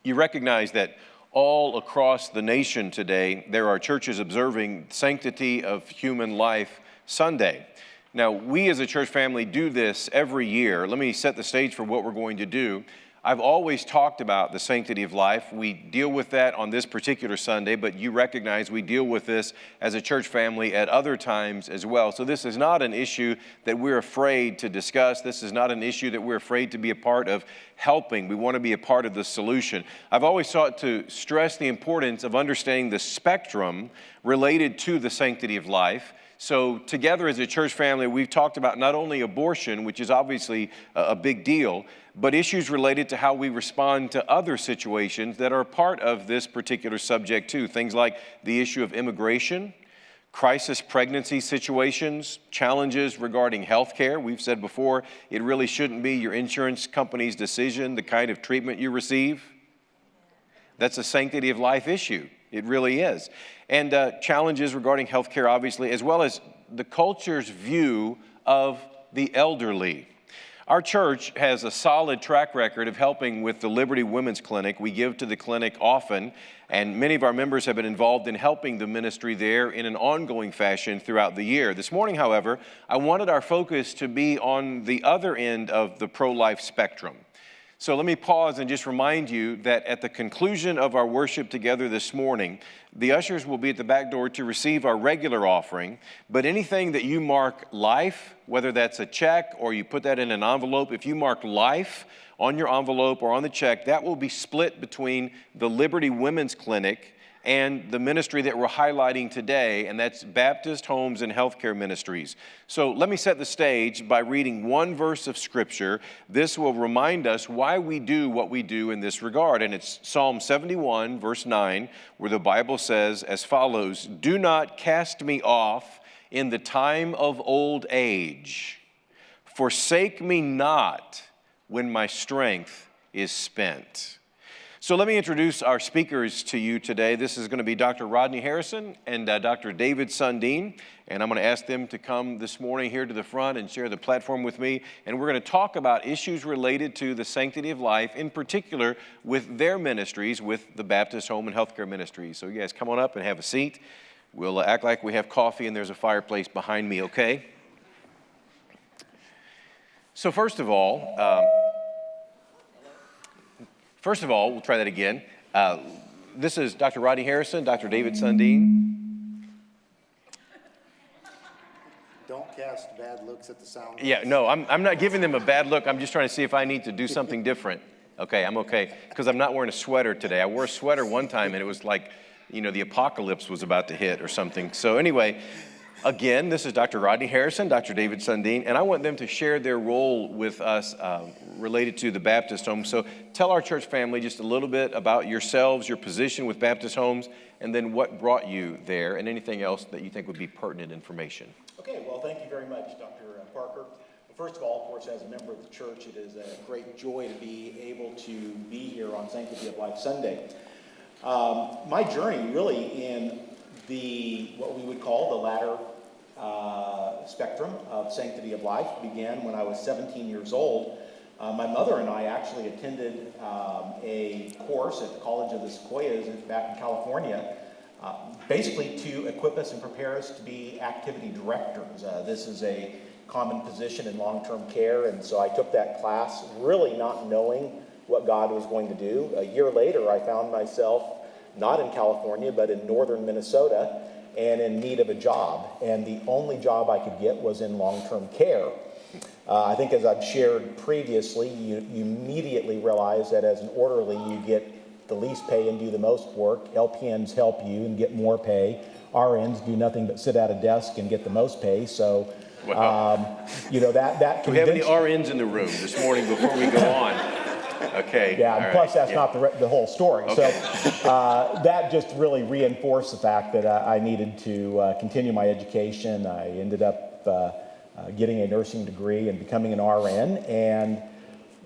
You recognize that all across the nation today, there are churches observing Sanctity of Human Life Sunday. Now, we as a church family do this every year. Let me set the stage for what we're going to do. I've always talked about the sanctity of life. We deal with that on this particular Sunday, but you recognize we deal with this as a church family at other times as well. So this is not an issue that we're afraid to discuss. This is not an issue that we're afraid to be a part of helping. We want to be a part of the solution. I've always sought to stress the importance of understanding the spectrum related to the sanctity of life. So together as a church family, we've talked about not only abortion, which is obviously a big deal, but issues related to how we respond to other situations that are part of this particular subject too. Things like the issue of immigration, crisis pregnancy situations, challenges regarding health care. We've said before, it really shouldn't be your insurance company's decision, the kind of treatment you receive. That's a sanctity of life issue. It really is. And challenges regarding health care, obviously, as well as the culture's view of the elderly. Our church has a solid track record of helping with the Liberty Women's Clinic. We give to the clinic often, and many of our members have been involved in helping the ministry there in an ongoing fashion throughout the year. This morning, however, I wanted our focus to be on the other end of the pro-life spectrum. So let me pause and just remind you that at the conclusion of our worship together this morning, the ushers will be at the back door to receive our regular offering, but anything that you mark life, whether that's a check or you put that in an envelope, if you mark life on your envelope or on the check, that will be split between the Liberty Women's Clinic and the ministry that we're highlighting today, and that's Baptist Homes and Healthcare Ministries. So let me set the stage by reading one verse of Scripture. This will remind us why we do what we do in this regard, and it's Psalm 71, verse 9, where the Bible says as follows, "Do not cast me off in the time of old age. Forsake me not when my strength is spent." So let me introduce our speakers to you today. This is going to be Dr. Rodney Harrison and Dr. David Sundin, and I'm going to ask them to come this morning here to the front and share the platform with me, and we're going to talk about issues related to the sanctity of life, in particular with their ministries, with the Baptist Home and Healthcare Ministries. So you guys come on up and have a seat. We'll act like we have coffee and there's a fireplace behind me, okay? So first of all, we'll try that again. This is Dr. Rodney Harrison, Dr. David Sundin. Don't cast bad looks at the sound. Yeah, no, I'm not giving them a bad look. I'm just trying to see if I need to do something different. Okay, I'm okay, because I'm not wearing a sweater today. I wore a sweater one time, and it was like, the apocalypse was about to hit or something. So anyway, again, this is Dr. Rodney Harrison, Dr. David Sundin, and I want them to share their role with us related to the Baptist Home. So tell our church family just a little bit about yourselves, your position with Baptist Homes, and then what brought you there, and anything else that you think would be pertinent information. Okay, well, thank you very much, Dr. Parker. First of all, of course, as a member of the church, it is a great joy to be able to be here on Sanctity of Life Sunday. My journey really in what we would call the latter spectrum of sanctity of life began when I was 17 years old. My mother and I actually attended a course at the College of the Sequoias back in California, basically to equip us and prepare us to be activity directors. This is a common position in long-term care, and so I took that class really not knowing what God was going to do. A year later, I found myself not in California, but in northern Minnesota, and in need of a job. And the only job I could get was in long-term care. I think as I've shared previously, you immediately realize that as an orderly, you get the least pay and do the most work. LPNs help you and get more pay. RNs do nothing but sit at a desk and get the most pay. So, wow. that Do we have any RNs in the room this morning before we go on? Okay. Yeah, and plus that's not the whole story. Okay. So that just really reinforced the fact that I needed to continue my education. I ended up getting a nursing degree and becoming an RN, and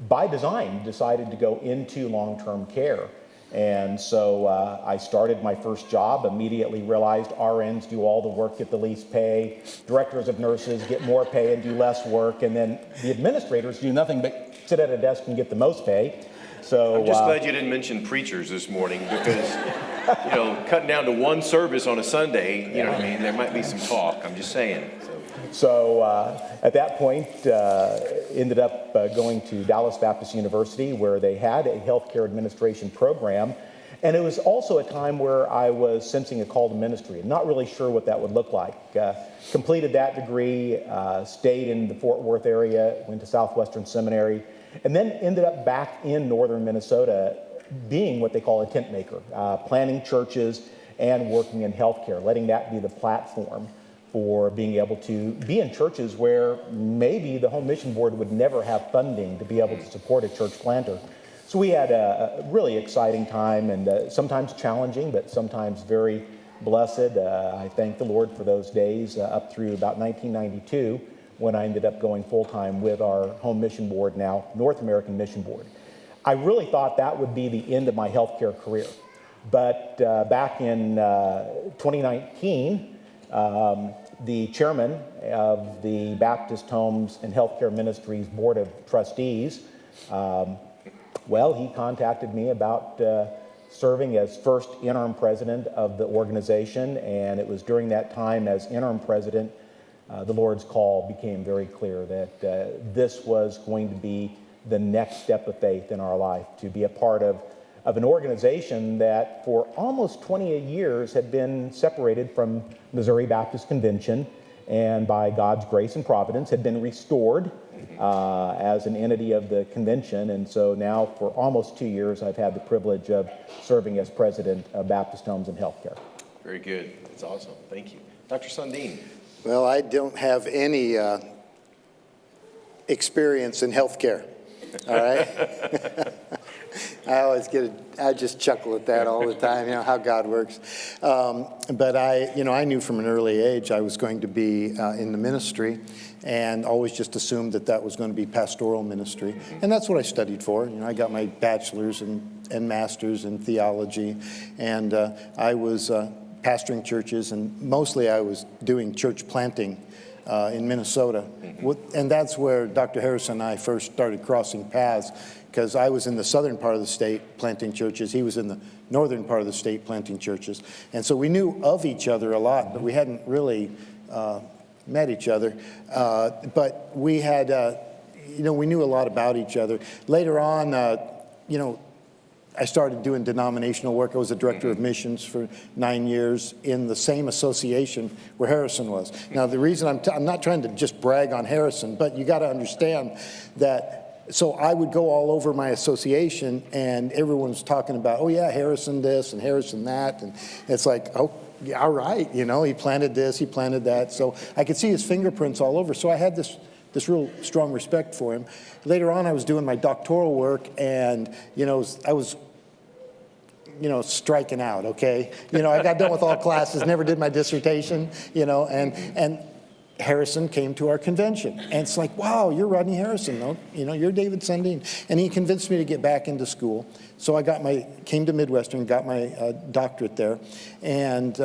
by design decided to go into long-term care. And so I started my first job, immediately realized RNs do all the work, get the least pay, directors of nurses get more pay and do less work, and then the administrators do nothing but sit at a desk and get the most pay. So I'm just glad you didn't mention preachers this morning because, cutting down to one service on a Sunday, you know what I mean? There might be some talk. I'm just saying. So at that point, ended up going to Dallas Baptist University, where they had a healthcare administration program. And it was also a time where I was sensing a call to ministry. I'm not really sure what that would look like. Completed that degree, stayed in the Fort Worth area, went to Southwestern Seminary, and then ended up back in northern Minnesota being what they call a tent maker, planning churches and working in healthcare, letting that be the platform for being able to be in churches where maybe the Home Mission Board would never have funding to be able to support a church planter. So we had a really exciting time, and sometimes challenging, but sometimes very blessed. I thank the Lord for those days up through about 1992, when I ended up going full-time with our Home Mission Board, now North American Mission Board. I really thought that would be the end of my healthcare career. But back in 2019, the chairman of the Baptist Homes and Healthcare Ministries Board of Trustees, he contacted me about serving as first interim president of the organization, and it was during that time as interim president the Lord's call became very clear that this was going to be the next step of faith in our life, to be a part of an organization that for almost 28 years had been separated from Missouri Baptist Convention, and by God's grace and providence had been restored as an entity of the convention. And so now for almost 2 years, I've had the privilege of serving as president of Baptist Homes and Healthcare. Very good. That's awesome. Thank you. Dr. Sundin. Well, I don't have any experience in healthcare, all right? I just chuckle at that all the time, how God works. But I knew from an early age I was going to be in the ministry, and always just assumed that was going to be pastoral ministry. And that's what I studied for. I got my bachelor's and master's in theology, and I was pastoring churches, and mostly I was doing church planting in Minnesota. And that's where Dr. Harrison and I first started crossing paths, because I was in the southern part of the state planting churches. He was in the northern part of the state planting churches. And so we knew of each other a lot, but we hadn't really met each other. But we had, we knew a lot about each other. Later on, I started doing denominational work. I was a director of missions for 9 years in the same association where Harrison was. Now, the reason I'm not trying to just brag on Harrison, but you got to understand that. So I would go all over my association, and everyone's talking about, oh yeah, Harrison this and Harrison that, and it's like, oh, yeah, all right, he planted this, he planted that. So I could see his fingerprints all over. So I had this real strong respect for him. Later on, I was doing my doctoral work, and I was striking out, okay? I got done with all classes, never did my dissertation, and Harrison came to our convention. And it's like, wow, you're Rodney Harrison, you're David Sundin. And he convinced me to get back into school. So I came to Midwestern, got my doctorate there. And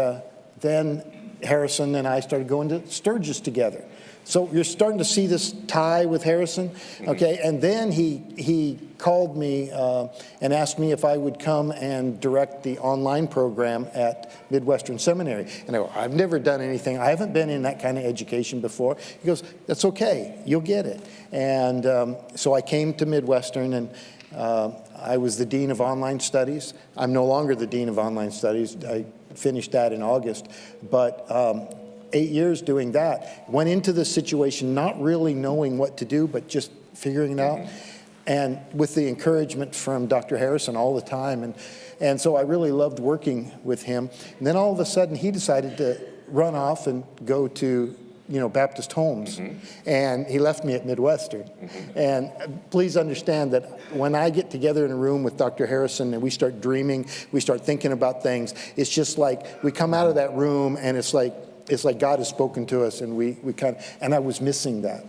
then Harrison and I started going to Sturgis together. So you're starting to see this tie with Harrison, okay? And then he called me and asked me if I would come and direct the online program at Midwestern Seminary. And I go, I've never done anything. I haven't been in that kind of education before. He goes, that's okay. You'll get it. And so I came to Midwestern, and I was the Dean of Online Studies. I'm no longer the Dean of Online Studies. I finished that in August. But 8 years doing that, went into this situation not really knowing what to do, but just figuring it out, and with the encouragement from Dr. Harrison all the time. And so I really loved working with him. And then all of a sudden, he decided to run off and go to Baptist Homes, and he left me at Midwestern. And please understand that when I get together in a room with Dr. Harrison and we start dreaming, we start thinking about things, it's just like we come out of that room, and it's like God has spoken to us, and we and I was missing that.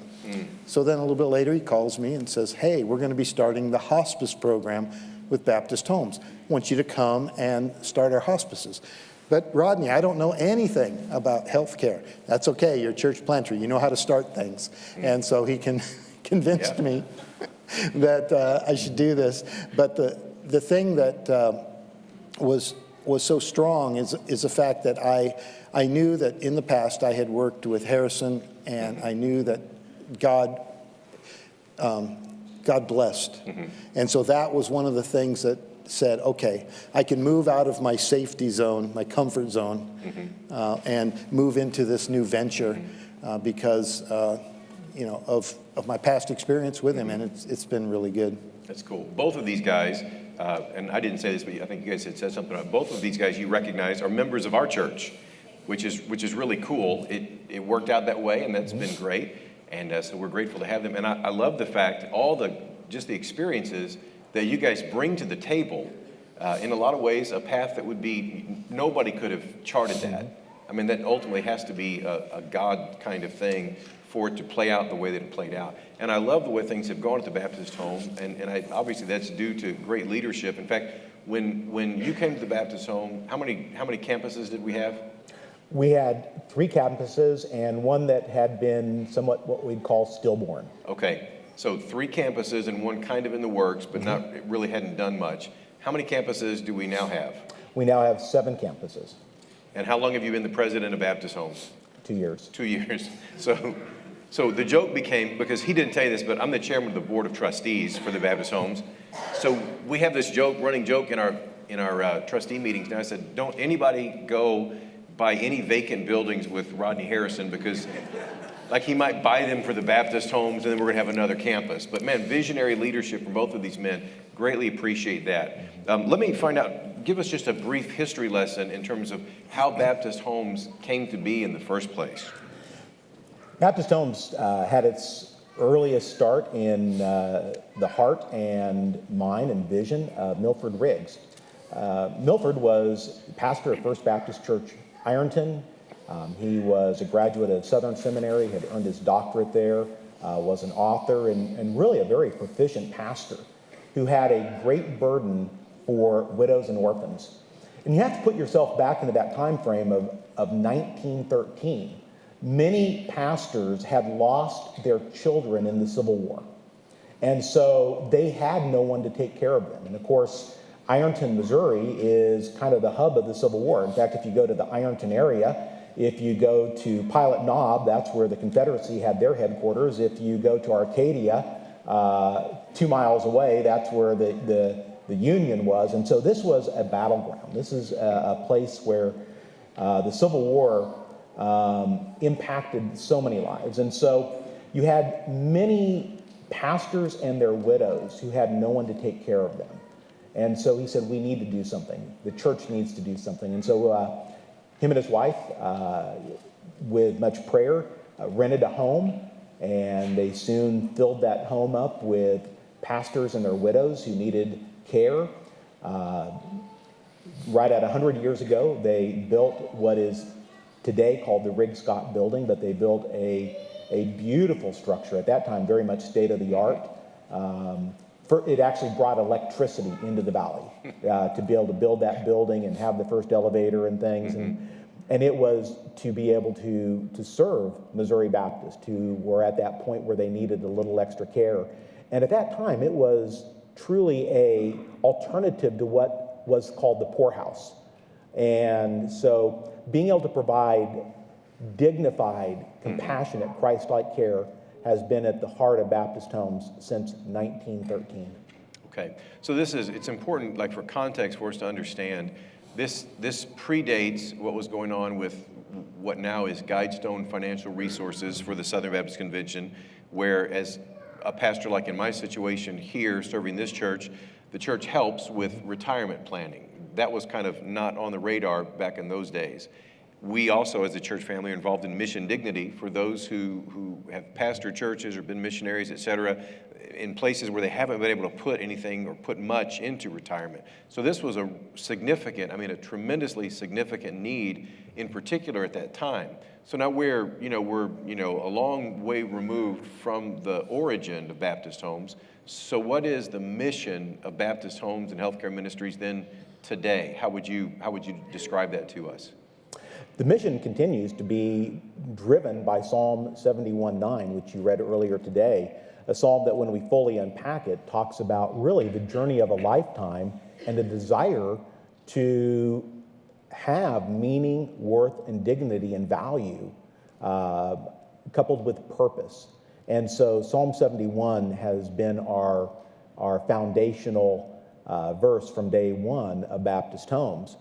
So then a little bit later, he calls me and says, hey, we're going to be starting the hospice program with Baptist Homes. I want you to come and start our hospices. But Rodney, I don't know anything about healthcare. That's okay, you're a church planter. You know how to start things. And so he convinced me that I should do this. But the thing that was so strong is the fact that I knew that in the past I had worked with Harrison, and I knew that God blessed. And so that was one of the things that said, okay, I can move out of my safety zone, my comfort zone, and move into this new venture because of my past experience with him, and it's been really good. That's cool. Both of these guys, and I didn't say this, but I think you guys had said something about both of these guys you recognize are members of our church, which is really cool. It worked out that way, and that's been great. And so we're grateful to have them. And I love the fact, just the experiences that you guys bring to the table, in a lot of ways, a path that would be, nobody could have charted that. I mean, that ultimately has to be a God kind of thing for it to play out the way that it played out. And I love the way things have gone at the Baptist home, and obviously that's due to great leadership. In fact, when you came to the Baptist home, how many campuses did we have? We had 3 campuses and one that had been somewhat what we'd call stillborn. Okay, so 3 campuses and one kind of in the works, but it really hadn't done much. How many campuses do we now have? We now have 7 campuses. And how long have you been the president of Baptist Homes? 2 years. 2 years. So the joke became, because he didn't tell you this, but I'm the chairman of the board of trustees for the Baptist Homes. So we have this running joke in our trustee meetings. Now I said, don't anybody go buy any vacant buildings with Rodney Harrison, because like he might buy them for the Baptist Homes and then we're gonna have another campus. But man, visionary leadership from both of these men, greatly appreciate that. Let me find out, give us just a brief history lesson in terms of how Baptist Homes came to be in the first place. Baptist Homes had its earliest start in the heart and mind and vision of Milford Riggs. Milford was pastor of First Baptist Church, Ironton. He was a graduate of Southern Seminary, had earned his doctorate there, was an author, and really a very proficient pastor who had a great burden for widows and orphans. And you have to put yourself back into that time frame of 1913. Many pastors had lost their children in the Civil War. And so they had no one to take care of them. And of course, Ironton, Missouri is kind of the hub of the Civil War. In fact, if you go to the Ironton area, if you go to Pilot Knob, that's where the Confederacy had their headquarters. If you go to Arcadia, 2 miles away, that's where the Union was. And so this was a battleground. This is a place where the Civil War impacted so many lives. And so you had many pastors and their widows who had no one to take care of them. And so he said, we need to do something. The church needs to do something. And so him and his wife, with much prayer, rented a home, and they soon filled that home up with pastors and their widows who needed care. Right at 100 years ago, they built what is today called the Riggs Scott Building, but they built a beautiful structure, at that time very much state-of-the-art. It actually brought electricity into the valley to be able to build that building and have the first elevator and things. And it was to be able to serve Missouri Baptists who were at that point where they needed a little extra care. And at that time, it was truly a alternative to what was called the poorhouse. And so being able to provide dignified, compassionate, Christ-like care has been at the heart of Baptist Homes since 1913. Okay, so it's important, like for context for us to understand, this predates what was going on with what now is Guidestone Financial Resources for the Southern Baptist Convention, where as a pastor like in my situation here serving this church, the church helps with retirement planning. That was kind of not on the radar back in those days. We also, as a church family, are involved in mission dignity for those who have pastored churches or been missionaries, et cetera, in places where they haven't been able to put anything or put much into retirement. So this was a tremendously significant need, in particular at that time. So now we're a long way removed from the origin of Baptist Homes. So what is the mission of Baptist Homes and Healthcare Ministries then today? How would you describe that to us? The mission continues to be driven by Psalm 71:9, which you read earlier today. a psalm that when we fully unpack it talks about really the journey of a lifetime and the desire to have meaning, worth, and dignity and value coupled with purpose. And so Psalm 71 has been our foundational verse from day one of Baptist Homes.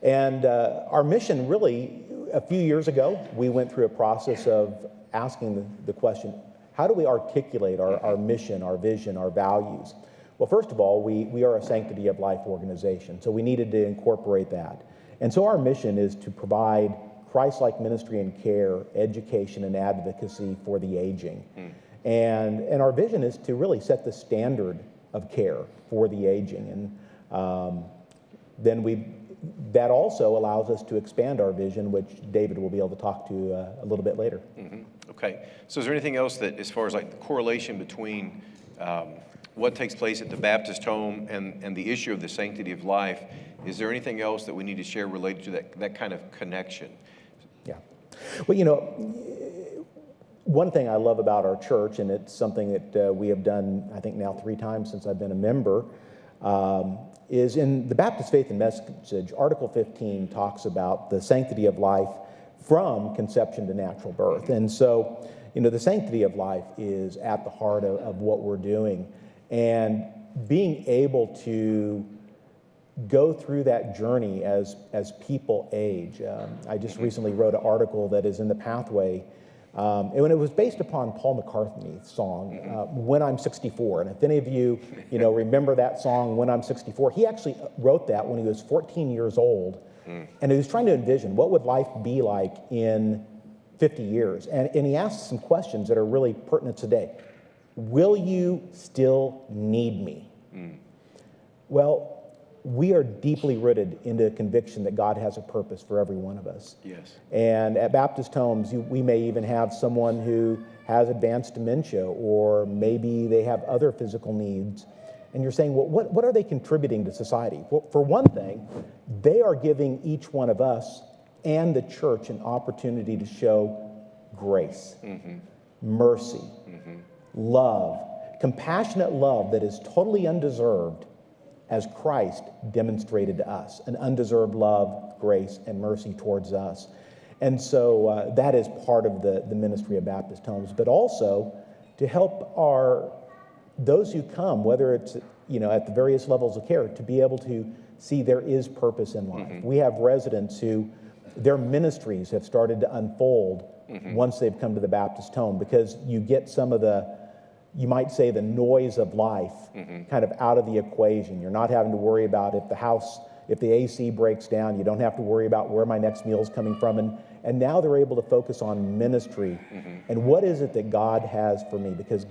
And our mission really, a few years ago, we went through a process of asking the question, how do we articulate our mission, our vision, our values? Well, first of all, we are a Sanctity of Life organization, so we needed to incorporate that. And so our mission is to provide Christ-like ministry and care, education, and advocacy for the aging. And our vision is to really set the standard of care for the aging. And then that also allows us to expand our vision, which David will be able to talk to a little bit later. Okay. So is there anything else that, as far as like the correlation between what takes place at the Baptist home and the issue of the sanctity of life, is there anything else that we need to share related to that kind of connection? Yeah. Well, one thing I love about our church, and it's something that we have done, I think now 3 times since I've been a member, is in the Baptist Faith and Message, Article 15 talks about the sanctity of life from conception to natural birth. And so, the sanctity of life is at the heart of what we're doing. And being able to go through that journey as people age. I just recently wrote an article that is in the Pathway, and it was based upon Paul McCartney's song, When I'm 64. And if any of you, remember that song, When I'm 64, he actually wrote that when he was 14 years old, and he was trying to envision what would life be like in 50 years. And he asked some questions that are really pertinent today. Will you still need me? Well, we are deeply rooted into a conviction that God has a purpose for every one of us. Yes. And at Baptist Homes, we may even have someone who has advanced dementia, or maybe they have other physical needs. And you're saying, well, what are they contributing to society? Well, for one thing, they are giving each one of us and the church an opportunity to show grace, mercy, love, compassionate love that is totally undeserved, as Christ demonstrated to us, an undeserved love, grace, and mercy towards us. And so that is part of the ministry of Baptist Homes, but also to help those who come, whether it's at the various levels of care, to be able to see there is purpose in life. We have residents who their ministries have started to unfold once they've come to the Baptist home, because you get some of you might say the noise of life kind of out of the equation. You're not having to worry about if the AC breaks down, you don't have to worry about where my next meal is coming from. And now they're able to focus on ministry. And what is it that God has for me? Because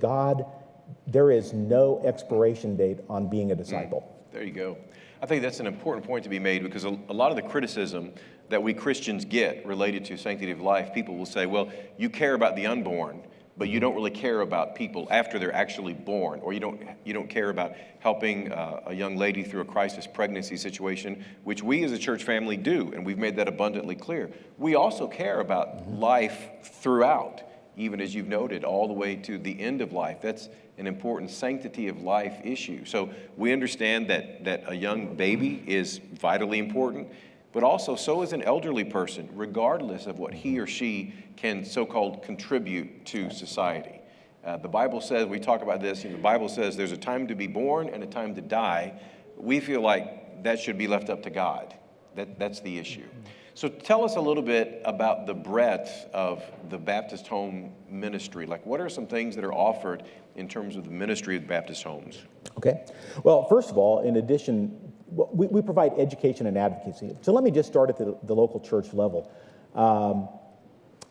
there is no expiration date on being a disciple. There you go. I think that's an important point to be made, because a lot of the criticism that we Christians get related to sanctity of life, people will say, well, you care about the unborn, but you don't really care about people after they're actually born, or you don't care about helping a young lady through a crisis pregnancy situation, which we as a church family do, and we've made that abundantly clear. We also care about life throughout, even as you've noted, all the way to the end of life. That's an important sanctity of life issue. So we understand that a young baby is vitally important, but also so is an elderly person, regardless of what he or she can so-called contribute to society. The Bible says, we talk about this, the Bible says there's a time to be born and a time to die. We feel like that should be left up to God. That's the issue. So tell us a little bit about the breadth of the Baptist home ministry. Like, what are some things that are offered in terms of the ministry of Baptist homes? Okay. Well, first of all, in addition, we provide education and advocacy. So let me just start at the local church level.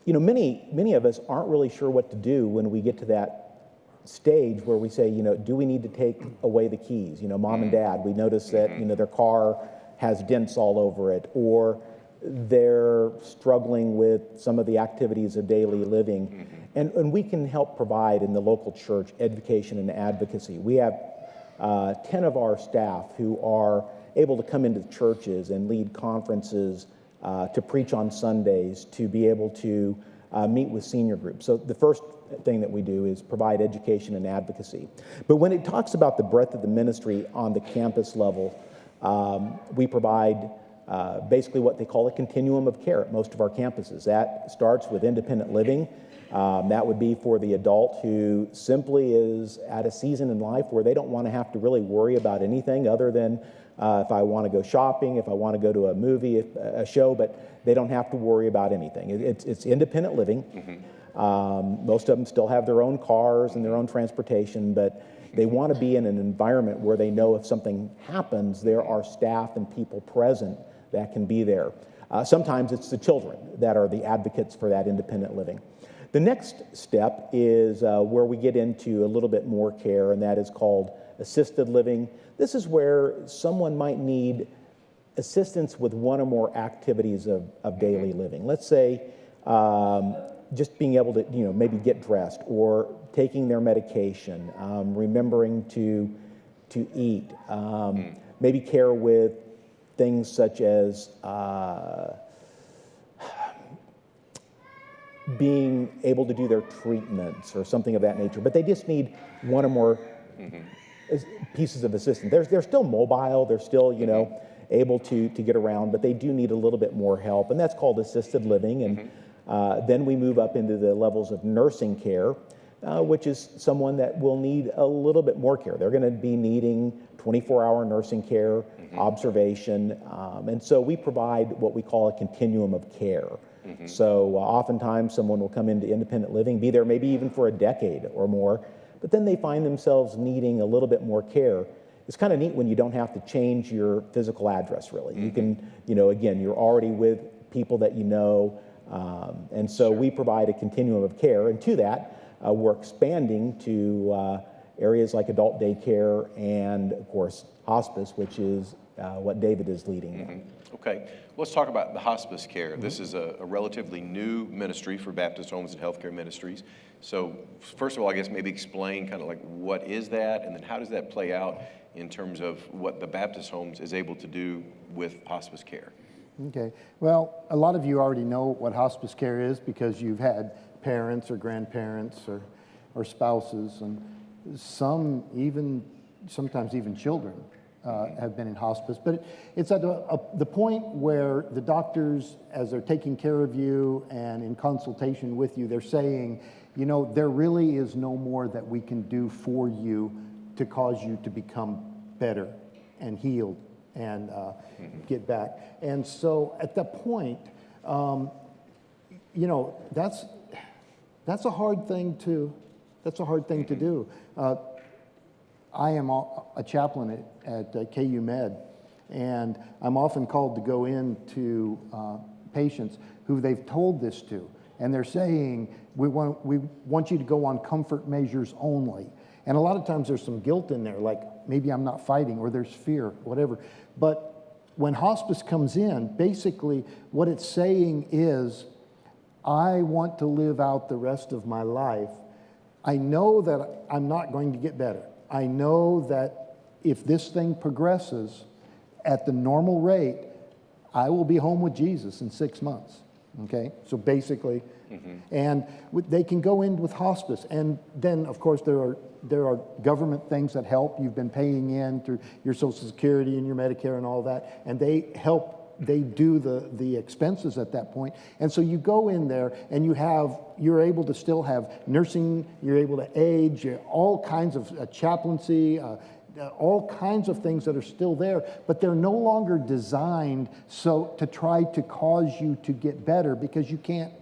Many of us aren't really sure what to do when we get to that stage where we say, do we need to take away the keys? Mom and dad, we notice that, their car has dents all over it, or they're struggling with some of the activities of daily living. And we can help provide in the local church education and advocacy. We have 10 of our staff who are able to come into churches and lead conferences, to preach on Sundays, to be able to meet with senior groups. So the first thing that we do is provide education and advocacy. But when it talks about the breadth of the ministry on the campus level, we provide basically what they call a continuum of care at most of our campuses. That starts with independent living. That would be for the adult who simply is at a season in life where they don't want to have to really worry about anything other than if I want to go shopping, if I want to go to a movie, a show, but they don't have to worry about anything. It's independent living. Most of them still have their own cars and their own transportation, but they want to be in an environment where they know if something happens, there are staff and people present that can be there. Sometimes it's the children that are the advocates for that independent living. The next step is where we get into a little bit more care, and that is called assisted living. This is where someone might need assistance with one or more activities of daily living. Let's say just being able to, maybe get dressed, or taking their medication, remembering to eat, maybe care with things such as being able to do their treatments or something of that nature. But they just need one or more pieces of assistance. They're still mobile, they're still, able to get around, but they do need a little bit more help, and that's called assisted living. And then we move up into the levels of nursing care, which is someone that will need a little bit more care. They're going to be needing 24-hour nursing care, observation, and so we provide what we call a continuum of care. So oftentimes someone will come into independent living, be there maybe even for a decade or more, but then they find themselves needing a little bit more care. It's kind of neat when you don't have to change your physical address, really. You can, again, you're already with people that you know, and so we provide a continuum of care, and to that, we're expanding to areas like adult daycare and, of course, hospice, which is what David is leading now. Okay, let's talk about the hospice care. This is a relatively new ministry for Baptist Homes and Healthcare Ministries. So first of all, I guess maybe explain kind of like what is that, and then how does that play out in terms of what the Baptist Homes is able to do with hospice care? Okay, well, a lot of you already know what hospice care is because you've had parents or grandparents or spouses, and sometimes even children have been in hospice. But it's at the point where the doctors, as they're taking care of you and in consultation with you, they're saying, there really is no more that we can do for you to cause you to become better and healed and get back. And so at that point, that's a hard thing to do. I am a chaplain at KU Med, and I'm often called to go into patients who they've told this to, and they're saying, we want you to go on comfort measures only. And a lot of times there's some guilt in there, like maybe I'm not fighting, or there's fear, whatever. But when hospice comes in, basically what it's saying is, I want to live out the rest of my life. I know that I'm not going to get better. I know that if this thing progresses at the normal rate, I will be home with Jesus in 6 months. Okay, so basically, and they can go in with hospice, and then of course there are government things that help. You've been paying in through your Social Security and your Medicare and all that, and they help. They do the expenses at that point, and so you go in there and you're able to still have nursing. You're able to age, all kinds of chaplaincy. All kinds of things that are still there, but they're no longer designed so to try to cause you to get better, because you can't.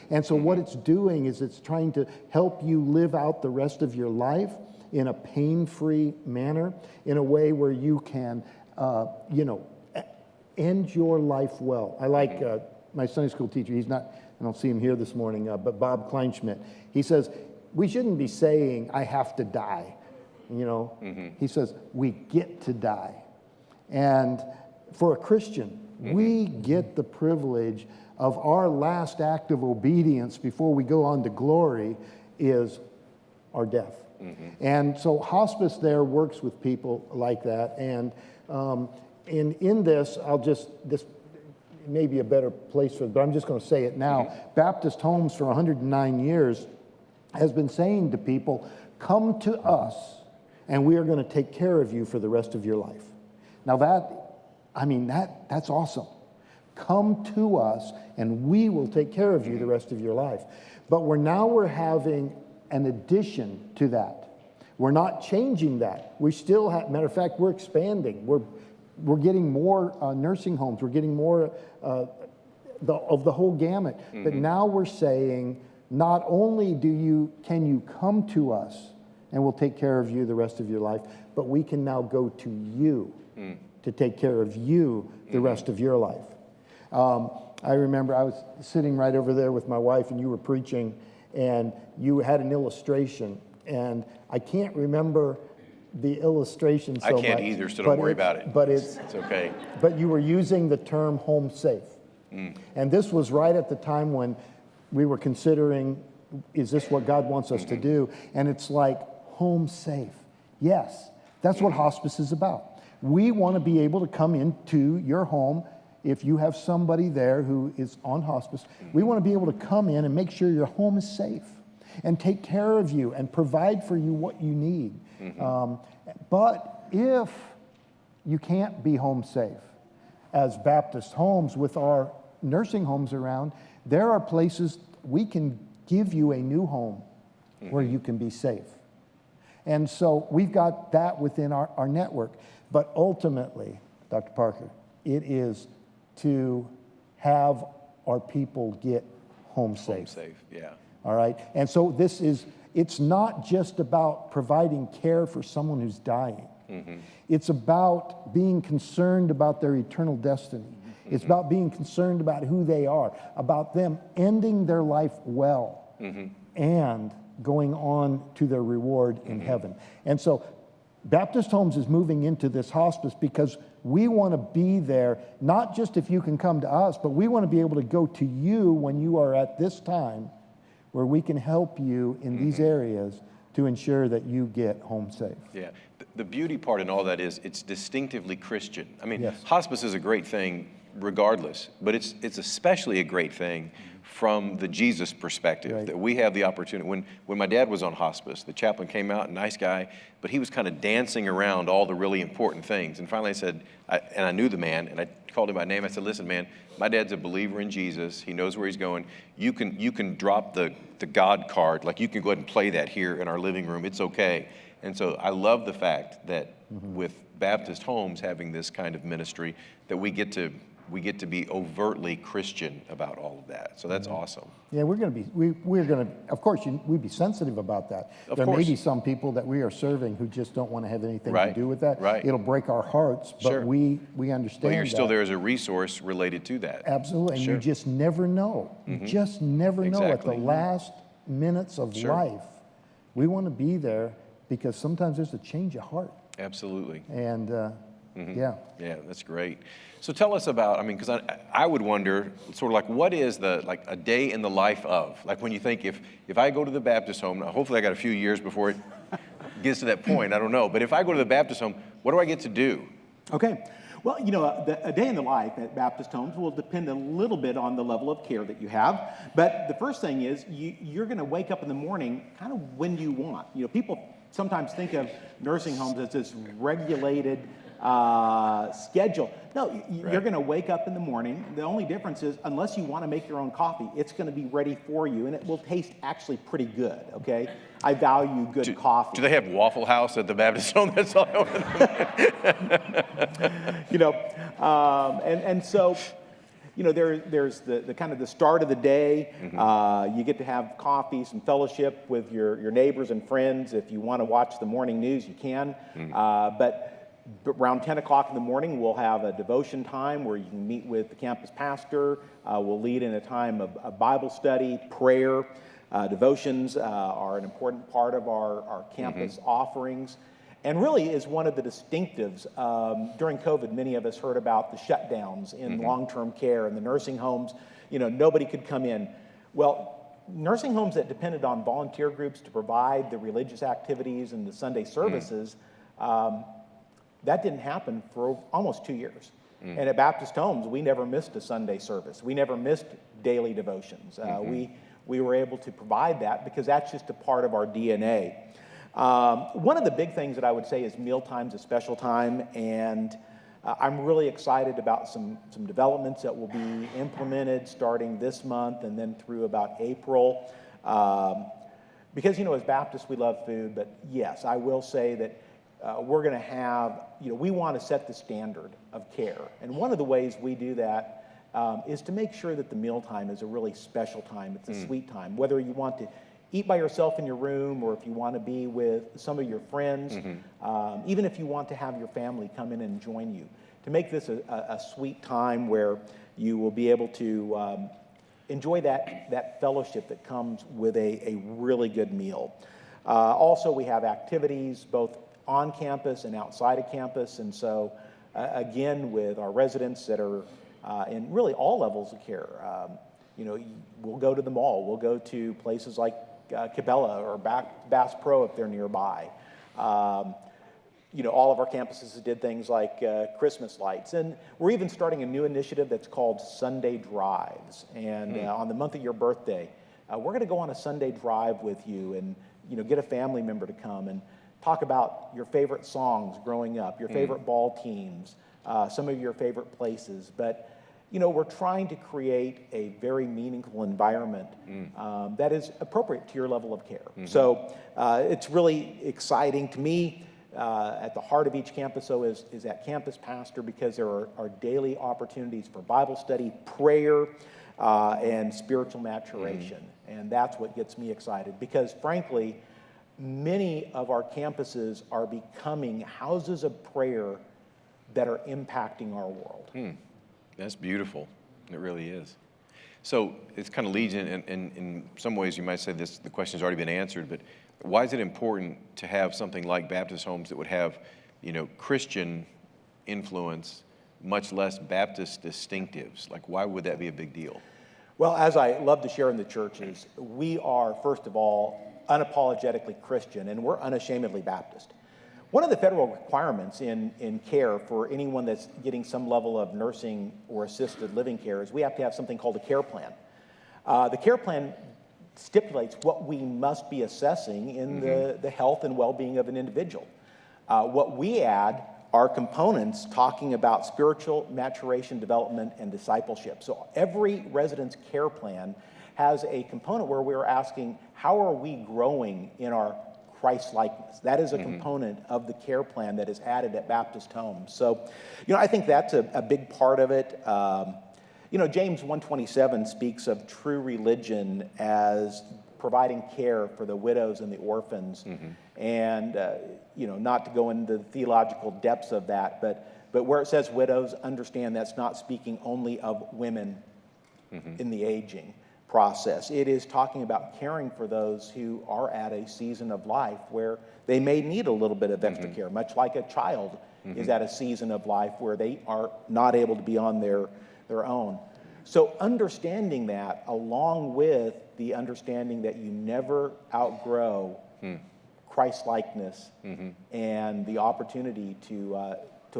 And so what it's doing is it's trying to help you live out the rest of your life in a pain-free manner, in a way where you can, end your life well. I like my Sunday school teacher. I don't see him here this morning, but Bob Kleinschmidt. He says, we shouldn't be saying, I have to die. He says, we get to die. And for a Christian, we get the privilege of our last act of obedience before we go on to glory is our death. And so hospice there works with people like that. And in this, may be a better place for it, but I'm just going to say it now. Baptist Homes for 109 years has been saying to people, come to us and we are going to take care of you for the rest of your life. Now that's awesome. Come to us and we will take care of you the rest of your life. But we're having an addition to that. We're not changing that. We still have, matter of fact, we're expanding. We're getting more nursing homes. We're getting more of the whole gamut. But now we're saying, not only can you come to us and we'll take care of you the rest of your life, but we can now go to you to take care of you the rest of your life. I remember I was sitting right over there with my wife and you were preaching and you had an illustration, and I can't remember the illustration so much. I can't either, so don't worry about it. But it's okay. But you were using the term home safe. And this was right at the time when we were considering, is this what God wants us to do? And it's like, home safe. Yes, that's what hospice is about. We want to be able to come into your home. If you have somebody there who is on hospice, we want to be able to come in and make sure your home is safe and take care of you and provide for you what you need. But if you can't be home safe, as Baptist Homes with our nursing homes around, there are places we can give you a new home where you can be safe. And so we've got that within our network. But ultimately, Dr. Parker, it is to have our people get home safe. Home safe, yeah. All right? And so it's not just about providing care for someone who's dying. It's about being concerned about their eternal destiny. It's about being concerned about who they are, about them ending their life well and going on to their reward in heaven. And so Baptist Homes is moving into this hospice because we want to be there, not just if you can come to us, but we want to be able to go to you when you are at this time where we can help you in these areas to ensure that you get home safe. Yeah. The beauty part in all that is it's distinctively Christian. I mean, Yes. Hospice is a great thing regardless, but it's especially a great thing from the Jesus perspective, Right. that we have the opportunity. When my dad was on hospice, the chaplain came out, nice guy, but he was kind of dancing around all the really important things. And finally I said, and I knew the man, and I called him by name. I said, listen, man, my dad's a believer in Jesus. He knows where he's going. You can drop the God card. Like, you can go ahead and play that here in our living room. It's okay. And so I love the fact that with Baptist Homes having this kind of ministry, that we get to be overtly Christian about all of that. So that's awesome. Yeah, we're going to, of course, we'd be sensitive about that. There may be some people that we are serving who just don't want to have anything to do with that. Right. It'll break our hearts, but Sure. we understand But you're still that. there as a resource related to that. Absolutely, and Sure. you just never know. You just never know at the Exactly. last minutes of Sure. life. We want to be there because sometimes there's a change of heart. Absolutely. And yeah. Yeah, that's great. So tell us about, because I would wonder, sort of like, what is a day in the life of? Like, when you think, if I go to the Baptist home, now hopefully I got a few years before it gets to that point, I don't know. But if I go to the Baptist home, what do I get to do? Okay. Well, a day in the life at Baptist Homes will depend a little bit on the level of care that you have. But the first thing is you're going to wake up in the morning kind of when you want. People sometimes think of nursing homes as this regulated schedule. No, you're going to wake up in the morning. The only difference is, unless you want to make your own coffee, it's going to be ready for you, and it will taste actually pretty good, okay? I value good coffee. Do they have Waffle House at the Baptist home? That's all I want to know. And so, there's the kind of the start of the day. You get to have coffee, some fellowship with your neighbors and friends. If you want to watch the morning news, you can. But around 10 o'clock in the morning, we'll have a devotion time where you can meet with the campus pastor. We'll lead in a time of Bible study, prayer. Devotions are an important part of our campus offerings. And really is one of the distinctives. During COVID, many of us heard about the shutdowns in long-term care and the nursing homes. Nobody could come in. Well, nursing homes that depended on volunteer groups to provide the religious activities and the Sunday services, that didn't happen for almost 2 years. And at Baptist Homes, we never missed a Sunday service. We never missed daily devotions. We were able to provide that because that's just a part of our DNA. One of the big things that I would say is mealtime's a special time, and I'm really excited about some developments that will be implemented starting this month and then through about April. Because, as Baptists, we love food, but yes, I will say that we're going to have, we want to set the standard of care. And one of the ways we do that is to make sure that the mealtime is a really special time. It's a sweet time. Whether you want to eat by yourself in your room or if you want to be with some of your friends, even if you want to have your family come in and join you, to make this a sweet time where you will be able to enjoy that fellowship that comes with a really good meal. Also, we have activities both on campus and outside of campus, and so again, with our residents that are in really all levels of care, we'll go to the mall, we'll go to places like Cabela or Bass Pro if they're nearby. All of our campuses did things like Christmas lights, and we're even starting a new initiative that's called Sunday Drives. And on the month of your birthday, we're going to go on a Sunday drive with you, and get a family member to come and talk about your favorite songs growing up, your favorite ball teams, some of your favorite places. But we're trying to create a very meaningful environment that is appropriate to your level of care. So it's really exciting to me. At the heart of each campus, though, is that campus pastor, because there are daily opportunities for Bible study, prayer, and spiritual maturation. And that's what gets me excited, because frankly, many of our campuses are becoming houses of prayer that are impacting our world. That's beautiful. It really is. So it's kind of leads in some ways you might say this, the question's already been answered, but why is it important to have something like Baptist Homes that would have, Christian influence, much less Baptist distinctives? Like, why would that be a big deal? Well, as I love to share in the churches, we are, first of all, unapologetically Christian, and we're unashamedly Baptist. One of the federal requirements in care for anyone that's getting some level of nursing or assisted living care is we have to have something called a care plan. The care plan stipulates what we must be assessing in the health and well-being of an individual. What we add are components talking about spiritual maturation, development, and discipleship. So every resident's care plan has a component where we're asking, how are we growing in our Christ-likeness? That is a component of the care plan that is added at Baptist Homes. So, I think that's a big part of it. James 1:27 speaks of true religion as providing care for the widows and the orphans. And, not to go into the theological depths of that, but where it says widows, understand that's not speaking only of women in the aging process. It is talking about caring for those who are at a season of life where they may need a little bit of extra care, much like a child is at a season of life where they are not able to be on their own. So understanding that, along with the understanding that you never outgrow Christ-likeness and the opportunity to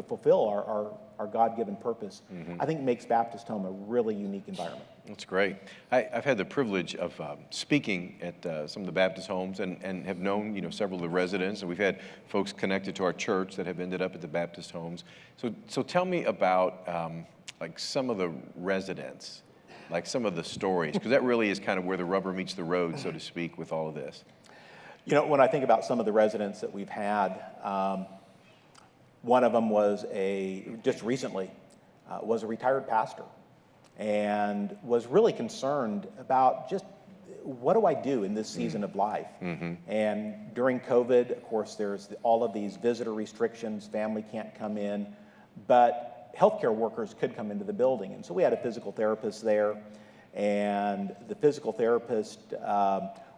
fulfill our God-given purpose, I think makes Baptist Home a really unique environment. That's great. I've had the privilege of speaking at some of the Baptist homes and have known, several of the residents, and we've had folks connected to our church that have ended up at the Baptist homes. So tell me about like some of the residents, like some of the stories, because that really is kind of where the rubber meets the road, so to speak, with all of this. When I think about some of the residents that we've had, one of them was just recently, was a retired pastor and was really concerned about just what do I do in this season of life? And during COVID, of course, there's all of these visitor restrictions, family can't come in, but healthcare workers could come into the building. And so we had a physical therapist there, and the physical therapist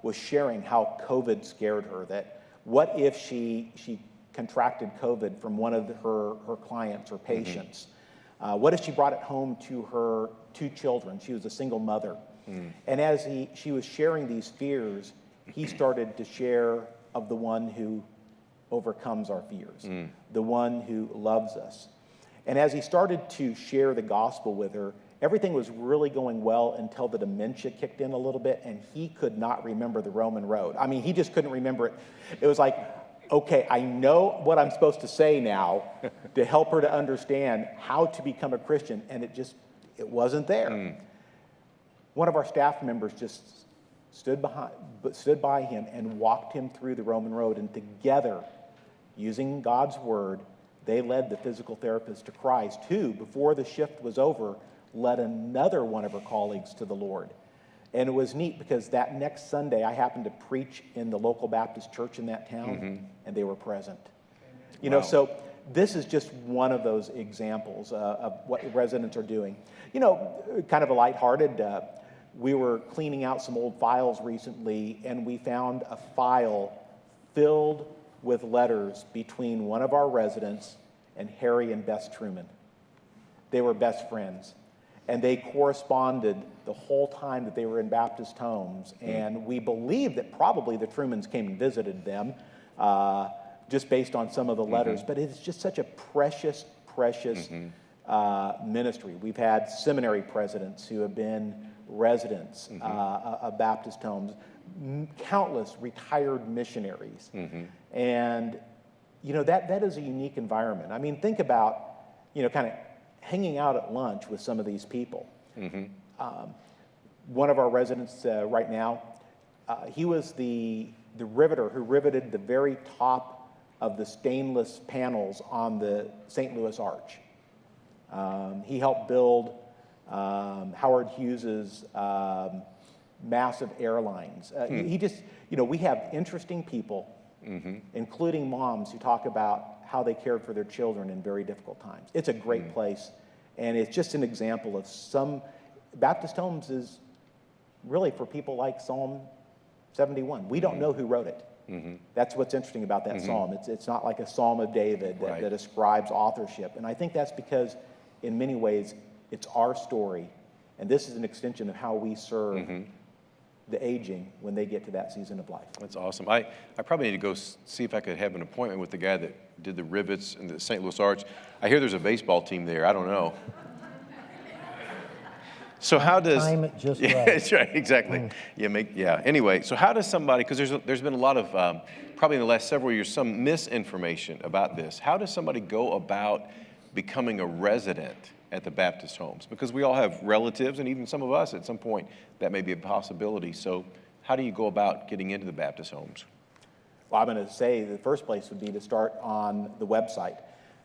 was sharing how COVID scared her, that what if she contracted COVID from one of her clients or patients? What if she brought it home to her 2 children? She was a single mother. And as she was sharing these fears, he started to share of the one who overcomes our fears, the one who loves us. And as he started to share the gospel with her, everything was really going well until the dementia kicked in a little bit, and he could not remember the Roman road. I mean, he just couldn't remember it. It was like, okay, I know what I'm supposed to say now to help her to understand how to become a Christian, and it wasn't there. One of our staff members just stood by him and walked him through the Roman road, and together, using God's word, they led the physical therapist to Christ, who, before the shift was over, led another one of her colleagues to the Lord. And it was neat because that next Sunday, I happened to preach in the local Baptist church in that town, and they were present. You know, so this is just one of those examples of what residents are doing. You know, kind of a lighthearted, we were cleaning out some old files recently, and we found a file filled with letters between one of our residents and Harry and Bess Truman. They were best friends, and they corresponded the whole time that they were in Baptist homes, and we believe that probably the Trumans came and visited them just based on some of the letters, but it's just such a precious ministry. We've had seminary presidents who have been residents of Baptist homes, countless retired missionaries. And, you know, that is a unique environment. I mean, think about, you know, kind of hanging out at lunch with some of these people. One of our residents right now, he was the riveter who riveted the very top of the stainless panels on the St. Louis Arch. He helped build Howard Hughes's massive airlines. He just, you know, we have interesting people, including moms who talk about how they cared for their children in very difficult times. It's a great place, and it's just an example of some, Baptist Homes is really for people like Psalm 71. We don't know who wrote it. That's what's interesting about that psalm. It's not like a Psalm of David that ascribes authorship. And I think that's because, in many ways, it's our story. And this is an extension of how we serve the aging when they get to that season of life. That's awesome. I probably need to go see if I could have an appointment with the guy that did the rivets in the St. Louis Arch. I hear there's a baseball team there. I don't know. So how does time it just yeah, right? That's right, exactly. Anyway, so how does somebody? Because there's been a lot of probably in the last several years some misinformation about this. How does somebody go about becoming a resident at the Baptist homes? Because we all have relatives, and even some of us at some point that may be a possibility. So how do you go about getting into the Baptist homes? Well, I'm going to say the first place would be to start on the website.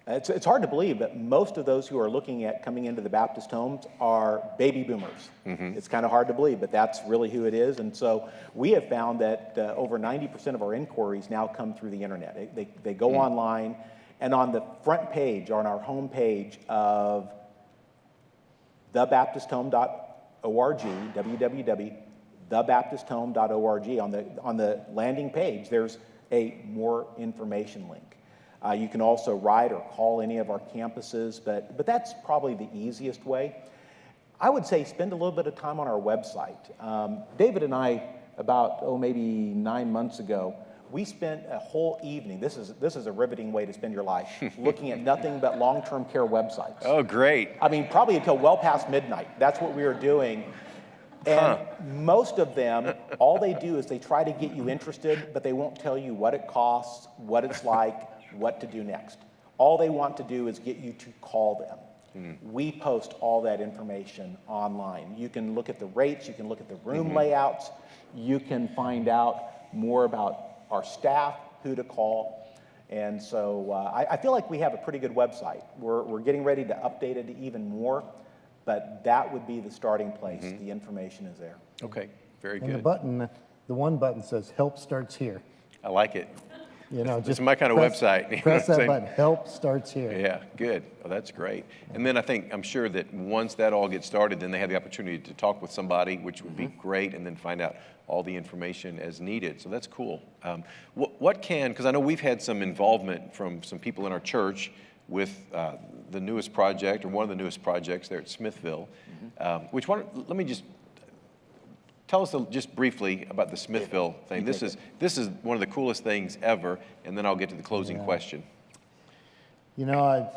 It's hard to believe, but most of those who are looking at coming into the Baptist homes are baby boomers. It's kind of hard to believe, but that's really who it is. And so we have found that over 90% of our inquiries now come through the internet. They go online, and on the front page, on our home page of thebaptisthome.org, www.thebaptisthome.org, on the landing page, there's a more information link. You can also write or call any of our campuses, but that's probably the easiest way. I would say spend a little bit of time on our website. David and I, about, maybe 9 months ago, we spent a whole evening, this is a riveting way to spend your life, looking at nothing but long-term care websites. Oh, great. I mean, probably until well past midnight. That's what we were doing. And most of them, all they do is they try to get you interested, but they won't tell you what it costs, what it's like, what to do next. All they want to do is get you to call them. We post all that information online. You can look at the rates, you can look at the room layouts, you can find out more about our staff, who to call. And so I feel like we have a pretty good website. We're getting ready to update it even more, but that would be the starting place. The information is there. Okay, very And good. the button, the one button says "Help starts here." I like it. You know, This is my kind of website. You know Press what I'm that saying? button. Help starts here. Yeah, good. Oh, that's great. And then I'm sure that once that all gets started, then they have the opportunity to talk with somebody, which would be great, and then find out all the information as needed. So that's cool. Because I know we've had some involvement from some people in our church with the newest project, or one of the newest projects there at Smithville. Let me just tell us just briefly about the Smithville thing. This is one of the coolest things ever, and then I'll get to the closing question. You know,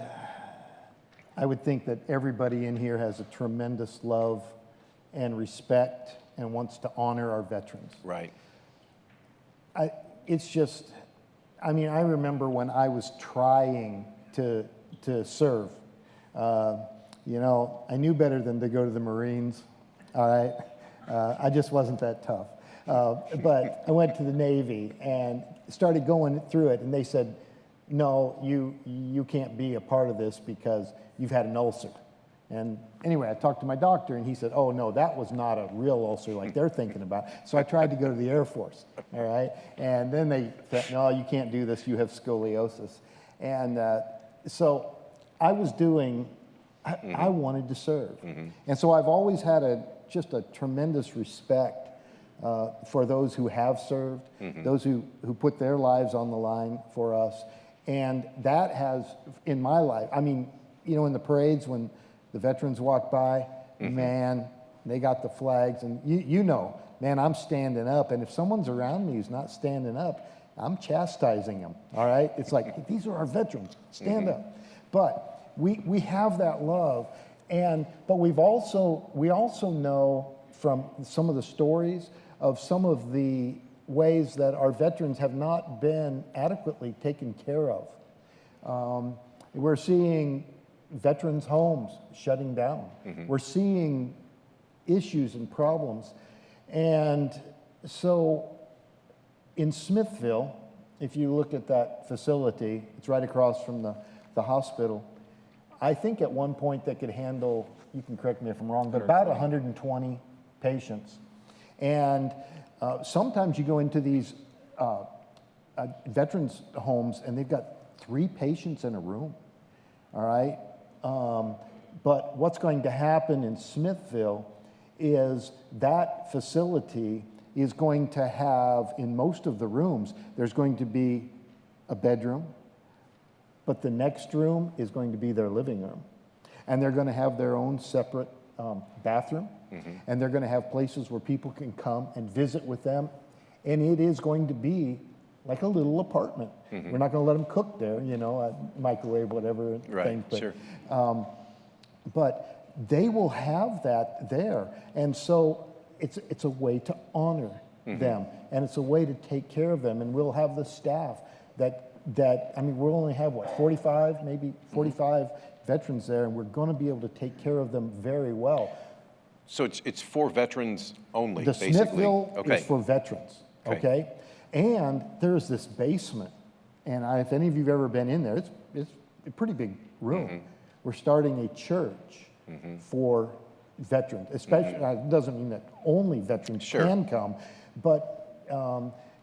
I would think that everybody in here has a tremendous love and respect and wants to honor our veterans. Right. It's just, I mean, I remember when I was trying to serve, you know, I knew better than to go to the Marines, all right? I just wasn't that tough. But I went to the Navy and started going through it, and they said, no, you can't be a part of this because you've had an ulcer. And anyway, I talked to my doctor, and he said, oh, no, that was not a real ulcer like they're thinking about. So I tried to go to the Air Force, all right? And then they said, no, you can't do this. You have scoliosis. And so I was doing, I wanted to serve. And so I've always had just a tremendous respect for those who have served, those who put their lives on the line for us. And that has, in my life, I mean, you know, in the parades when the veterans walk by, man, they got the flags, and you know, man, I'm standing up, and if someone's around me who's not standing up, I'm chastising them, all right? It's like, these are our veterans, stand up. But we have that love, but we also know from some of the stories of some of the ways that our veterans have not been adequately taken care of. We're seeing veterans' homes shutting down. We're seeing issues and problems. And so in Smithville, if you look at that facility, it's right across from the hospital. I think at one point they could handle, you can correct me if I'm wrong, but about 120 patients. And sometimes you go into these veterans' homes and they've got 3 patients in a room, all right? But what's going to happen in Smithville is that facility is going to have, in most of the rooms, there's going to be a bedroom, but the next room is going to be their living room. And they're going to have their own separate bathroom, and they're going to have places where people can come and visit with them, and it is going to be like a little apartment. We're not going to let them cook there, you know, microwave, whatever thing. But, sure. But they will have that there, and so it's a way to honor them, and it's a way to take care of them, and we'll have the staff that I mean, we'll only have, what, 45, maybe 45 veterans there, and we're going to be able to take care of them very well. So it's for veterans only, The basically? Smithville is for veterans, okay? And there's this basement, and if any of you have ever been in there, it's a pretty big room. We're starting a church for veterans, especially, it doesn't mean that only veterans can come, but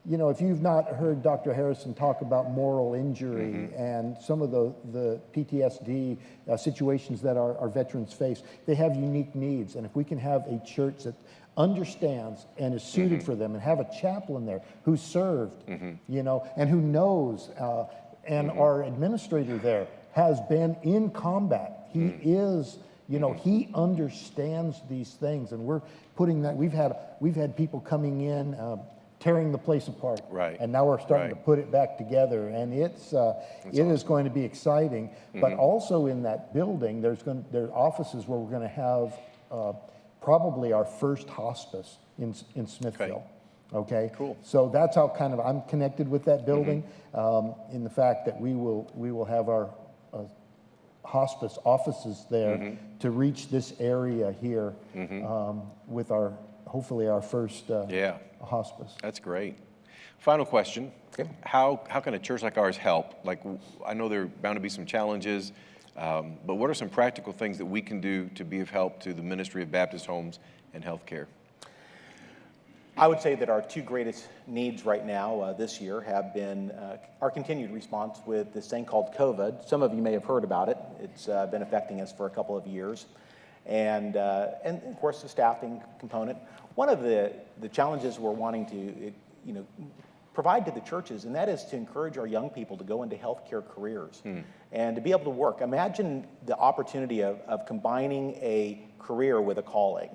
you know, if you've not heard Dr. Harrison talk about moral injury and some of the PTSD situations that our veterans face, they have unique needs. And if we can have a church that understands and is suited for them and have a chaplain there who served, you know, and who knows, and our administrator there has been in combat. He is, you know, he understands these things, and we're putting that, we've had people coming in, tearing the place apart. Right. And now we're starting to put it back together, and it is going to be exciting. But also in that building, there are offices where we're going to have probably our first hospice in Smithville. Okay. Cool. So that's how kind of I'm connected with that building, in the fact that we will have our hospice offices there to reach this area here with hopefully our first hospice. That's great. Final question. How can a church like ours help? Like, I know there are bound to be some challenges, but what are some practical things that we can do to be of help to the ministry of Baptist Homes and Healthcare? I would say that our 2 greatest needs right now this year have been our continued response with this thing called COVID. Some of you may have heard about it. It's been affecting us for a couple of years. And of course, the staffing component. One of the challenges we're wanting to provide to the churches, and that is to encourage our young people to go into healthcare careers and to be able to work. Imagine the opportunity of combining a career with a calling.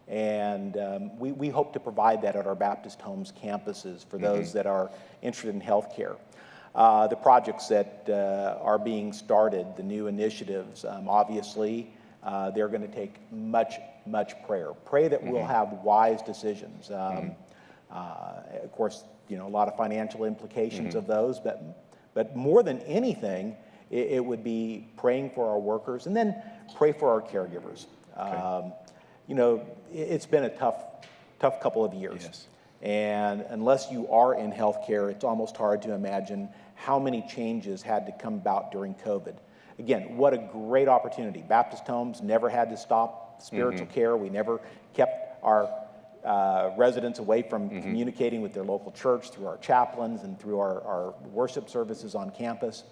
And we hope to provide that at our Baptist Homes campuses for those that are interested in healthcare. the projects that are being started, the new initiatives, obviously, they're going to take much prayer. Pray that we'll have wise decisions. Of course, a lot of financial implications of those, but more than anything, it would be praying for our workers and then pray for our caregivers. Okay. It's been a tough couple of years. Yes. And unless you are in healthcare, it's almost hard to imagine how many changes had to come about during COVID. Again, what a great opportunity. Baptist homes never had to stop spiritual care. We never kept our residents away from communicating with their local church through our chaplains and through our worship services on campus.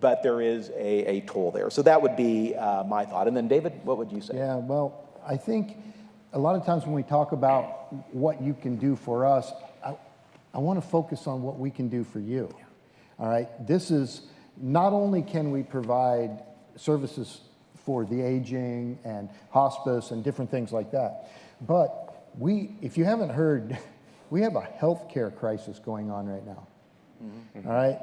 But there is a toll there. So that would be my thought. And then David, what would you say? Yeah, well, I think a lot of times when we talk about what you can do for us, I want to focus on what we can do for you. Yeah. All right, this is, not only can we provide services for the aging and hospice and different things like that, but if you haven't heard, we have a healthcare crisis going on right now. All right,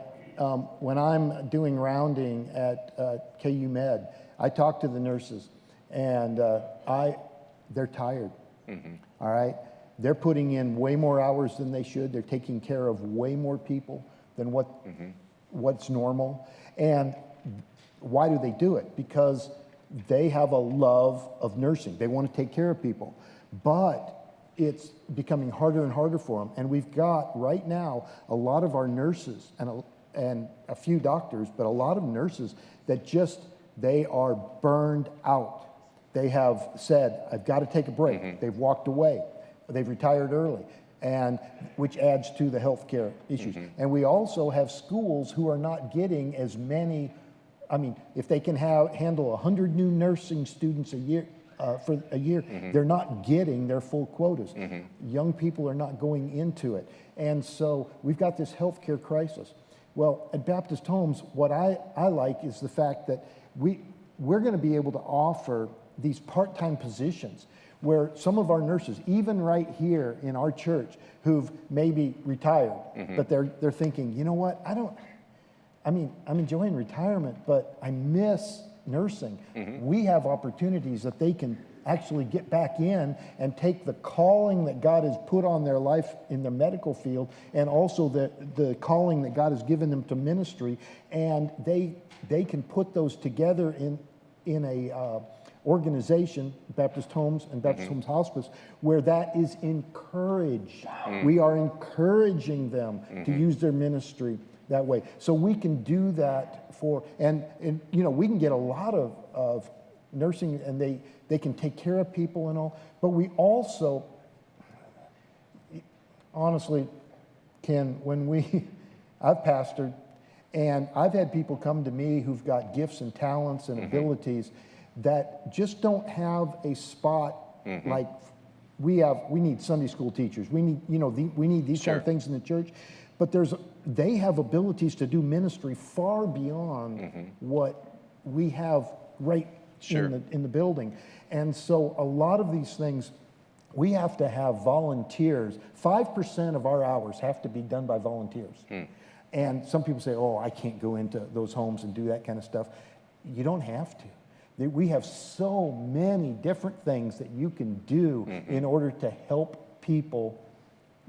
when I'm doing rounding at KU Med, I talk to the nurses, and they're tired. All right, they're putting in way more hours than they should. They're taking care of way more people than what's normal. And why do they do it? Because they have a love of nursing. They want to take care of people. But it's becoming harder and harder for them. And we've got, right now, a lot of our nurses and a few doctors, but a lot of nurses that they are burned out. They have said, I've got to take a break. They've walked away. They've retired early, and which adds to the healthcare issues. And we also have schools who are not getting as many. I mean, if they can handle 100 new nursing students a year, for a year, they're not getting their full quotas. Young people are not going into it. And so we've got this healthcare crisis. Well, at Baptist Homes, what I like is the fact that we're going to be able to offer these part-time positions where some of our nurses, even right here in our church, who've maybe retired, but they're thinking, you know what, I'm enjoying retirement, but I miss nursing. We have opportunities that they can actually get back in and take the calling that God has put on their life in the medical field, and also the calling that God has given them to ministry, and they can put those together in a organization, Baptist Homes and Baptist Homes Hospice, where that is encouraged. We are encouraging them to use their ministry that way. So we can do that and we can get a lot of nursing, and they can take care of people and all, but we also, honestly, I've pastored, and I've had people come to me who've got gifts and talents and abilities that just don't have a spot like we need Sunday school teachers. We need these kind of things in the church, but they have abilities to do ministry far beyond what we have right in the building. And so a lot of these things, we have to have volunteers. 5% of our hours have to be done by volunteers. And some people say, oh, I can't go into those homes and do that kind of stuff. You don't have to. We have so many different things that you can do in order to help people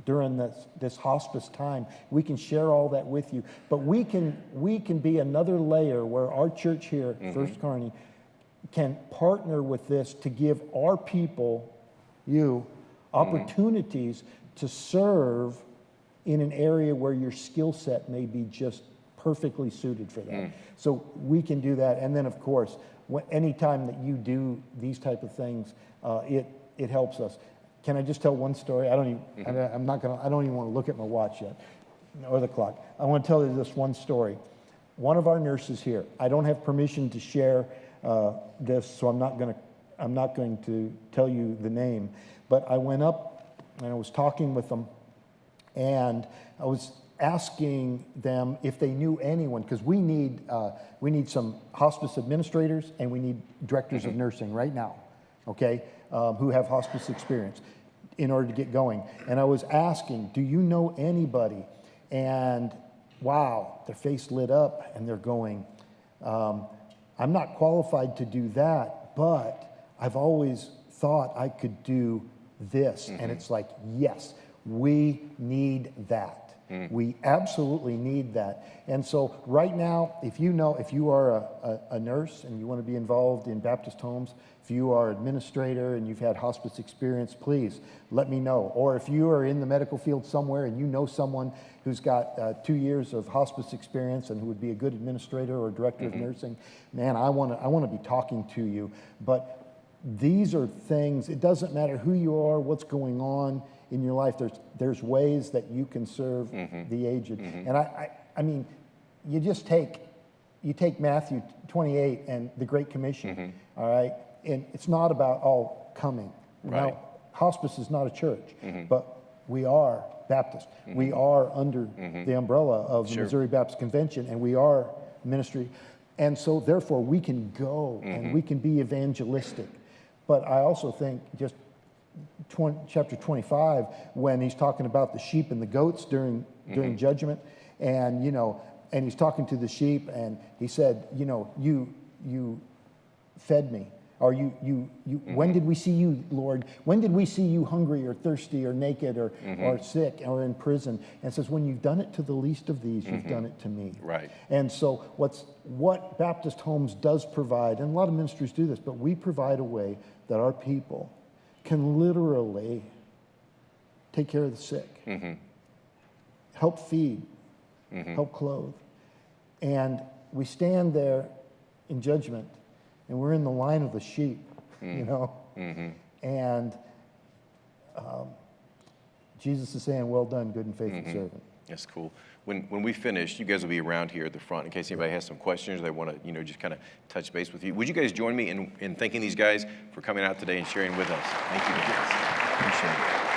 during this hospice time. We can share all that with you, but we can be another layer where our church here, First Kearney, can partner with this to give our people, opportunities to serve in an area where your skill set may be just perfectly suited for that. So we can do that, and then of course, anytime that you do these type of things, it helps us. Can I just tell one story? I don't even want to look at my watch yet, or the clock. I want to tell you this one story. One of our nurses here, I don't have permission to share this, so I'm not going to tell you the name, but I went up and I was talking with them, and I was asking them if they knew anyone, because we need some hospice administrators and we need directors of nursing right now, okay, who have hospice experience in order to get going. And I was asking, do you know anybody? And wow, their face lit up and they're going, I'm not qualified to do that, but I've always thought I could do this. And it's like, yes, we need that. We absolutely need that. And so right now, if you are a nurse and you want to be involved in Baptist homes, if you are an administrator and you've had hospice experience, please let me know. Or if you are in the medical field somewhere and you know someone who's got 2 years of hospice experience and who would be a good administrator or director of nursing, man, I want to be talking to you. But these are things, it doesn't matter who you are, what's going on in your life, there's ways that you can serve the aged. And I mean, you take Matthew 28 and the Great Commission, all right? And it's not about all coming. Right. Now, hospice is not a church, but we are Baptist. We are under the umbrella of the Missouri Baptist Convention, and we are ministry. And so therefore we can go and we can be evangelistic. But I also think just chapter 25, when he's talking about the sheep and the goats during judgment, and and he's talking to the sheep, and he said, you fed me, or you when did we see you, Lord? When did we see you hungry or thirsty or naked or sick or in prison? And it says, when you've done it to the least of these, you've done it to me. Right. And so what Baptist Homes does provide, and a lot of ministries do this, but we provide a way that our people can literally take care of the sick, help feed, help clothe. And we stand there in judgment, and we're in the line of the sheep, and Jesus is saying, well done, good and faithful servant. That's cool. When we finish, you guys will be around here at the front in case anybody has some questions or they want to, just kind of touch base with you. Would you guys join me in thanking these guys for coming out today and sharing with us? Thank you guys. Appreciate it.